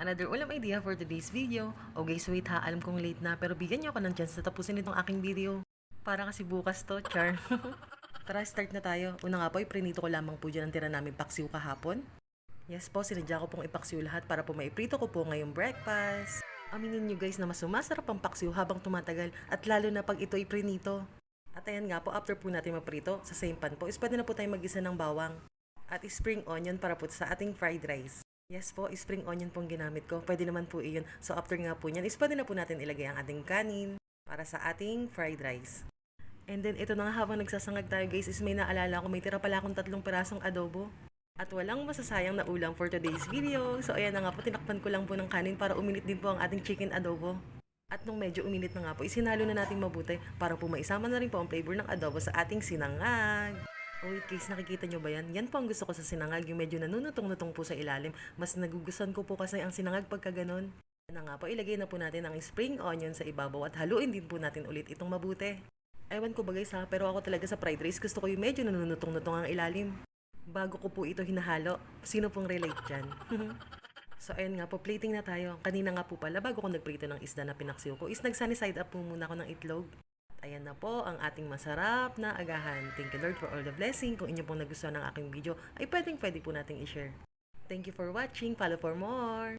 Another ulam idea for today's video. O guys, wait ha, alam kong late na pero bigyan niyo ako ng chance na tapusin itong aking video. Para kasi bukas to, char. Tara, start na tayo. Una nga po, iprinito ko lamang po dyan ang tira namin paksiw kahapon. Yes po, sinadya ko pong ipaksiw lahat para po maiprito ko po ngayong breakfast. Aminin nyo guys na mas sumasarap ang paksiw habang tumatagal at lalo na pag ito iprinito. At ayan nga po, after po natin maprito, sa same pan po, is pwede na po tayo mag-isa ng bawang. At spring onion para po sa ating fried rice. Yes po, spring onion pong ginamit ko. Pwede naman po iyon. So after nga po niyan, is pwede na po natin ilagay ang ating kanin para sa ating fried rice. And then ito na nga habang nagsasangag tayo guys, is may naalala ko, may tira pala akong 3 pirasong adobo. At walang masasayang na ulam for today's video. So ayan na nga po, tinakpan ko lang po ng kanin para uminit din po ang ating chicken adobo. At nung medyo uminit na nga po, isinalo na natin mabuti para po maisama na rin po ang flavor ng adobo sa ating sinangag. Oh wait guys, nakikita nyo ba yan? Yan po ang gusto ko sa sinangag, yung medyo nanunutong-nutong po sa ilalim. Mas nagugustuhan ko po kasi ang sinangag pagka ganon. Yan na nga po, ilagay na po natin ang spring onion sa ibabaw at haluin din po natin ulit itong mabuti. Ewan ko ba guys ha, pero ako talaga sa fried rice gusto ko yung medyo nanunutong-nutong ang ilalim. Bago ko po ito hinahalo, sino pong relate dyan? So ayun nga po, plating na tayo. Kanina nga po pala, bago ko nagprito ng isda na pinaksiw ko, is nag-sunny side up po muna ako ng itlog. At ayan na po ang ating masarap na agahan. Thank you Lord for all the blessing. Kung inyo pong nagustuhan ng aking video, ay pwede po nating i-share. Thank you for watching. Follow for more!